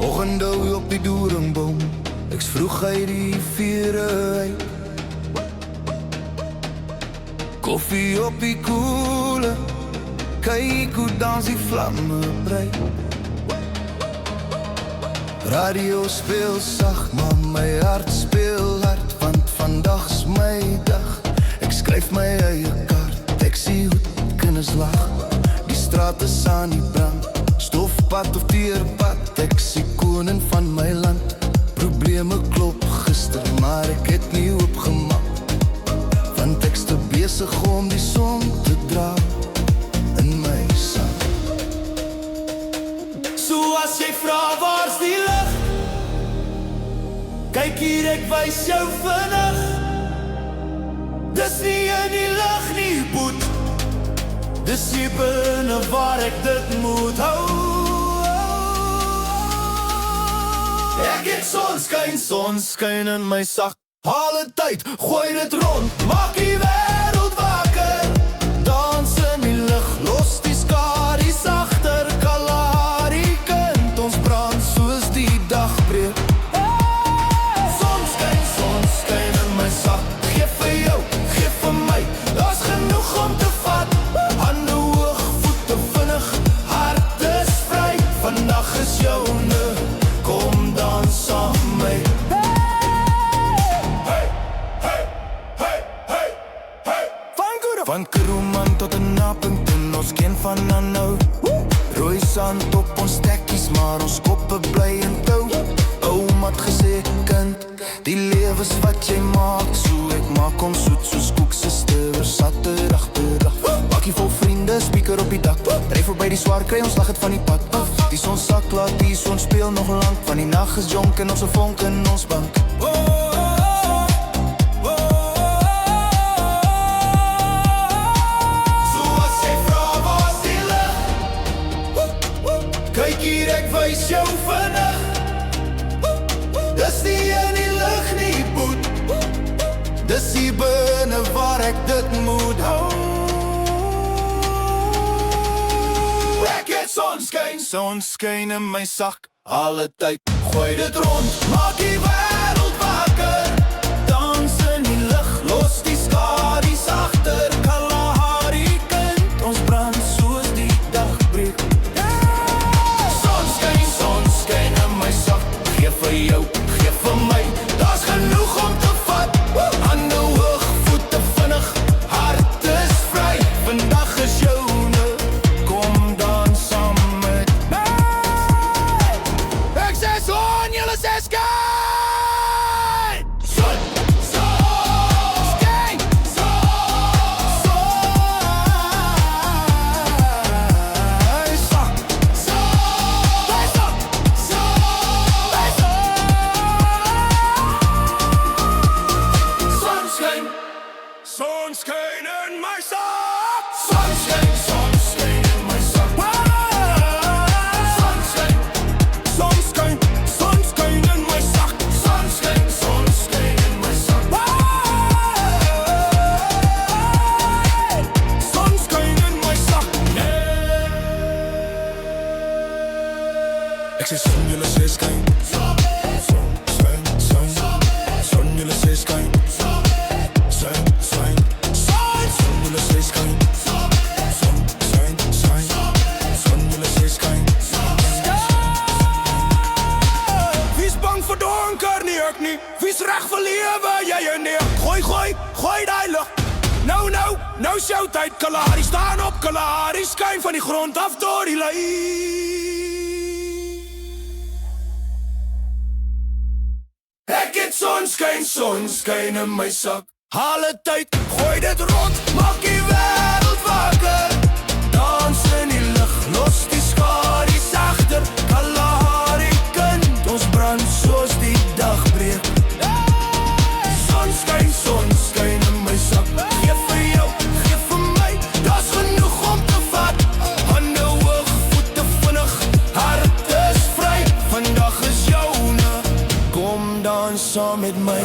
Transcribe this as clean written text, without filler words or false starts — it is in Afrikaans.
Oggende op die doringboom, ek's vroeg uit die vure uit. Koffie op die koele, kyk hoe dans die vlamme brei. Radio speel sag, maar my hart speel hard, want vandag's my dag. Ek skryf my eie kaart, taxi hoed, kinders lag. Die straat is aan die brand, stofpad of teerpad, ek is die koning van my land. Probleme klop gister, maar ek het nie opgemaak, want ek's te besig om die son te dra in my sang. So as jy vra waar's die lig, kyk hier ek wys jou vinnig. Dis nie in die lig nie, boet, dis hier binne waar ek dit moet hou. Ek het sonskyn in my sak, haal het tyd, gooi dit rond, maak die wêreld wakker. Dans in die lig, los die skaries agter. Kalahari kind, ons brand soos die dag breek. Sonskyn in my sak, geef vir jou, geef vir my, daar's genoeg om te vat. Hande hoog, voete vinnig, hart is vry. Vandag is joune, kom dans saam met my. Van Kroeman tot in Napington, ons ken van aan nou. Rooi sand op ons tekkies, maar ons koppe bly in tou. Ouma het gesê, kind, die lewens wat jy maak, so ek maak om soet soos koekse stewers. Saterdag per dag, bakkie vol vriende, speaker op die dak. Ry voorby die swaar, kry ons lag het van die pad. Die son sak, laat die son speel nog lang. Van die nacht is jonk en ons 'n vonk in ons bank. Kyk hier, ek wys jou vinnig. Dis nie in die lig nie, boet, dis hier binne waar ek dit moet hou. Ek het sonskyn in my sak, alle tyd, gooi dit rond, maak die wêreld wakker. Dans in die lig, los die skaries agter. Kalahari kind, ons brand soos die dag breek. Sonskyn in my sak, geef vir jou, geef vir my, daar's genoeg om te vat. Hande hoog, voete vinnig, hart is vry. Vandag is joune, kom dans saam met my. Ek sê son, julle sê skyn. Son, skyn, sonskyn in my sak. Sonskyn in my sak. Sonskyn in my sak. Sonskyn in my sak. Sonskyn in my sak. Ek sê son, julle sê skyn. Son, julle sê skyn. Wie's reg vir lewe, jy en nee. Gooi die lig. Nou showtyd. Kalahari staan op, Kalahari skyn van die grond af tot die lei. Ek het sonskyn in my sak, alle tyd, gooi dit rond, maak die wêreld wakker. Dans in die lig, los die skaries agter. Kalahari kind, ons brand soos die dag breek. Sonskyn in my sak, geef vir jou, geef vir my, daar's genoeg om te vat. Hande hoog, voete vinnig, hart is vry. Vandag is joune, kom dans saam met my.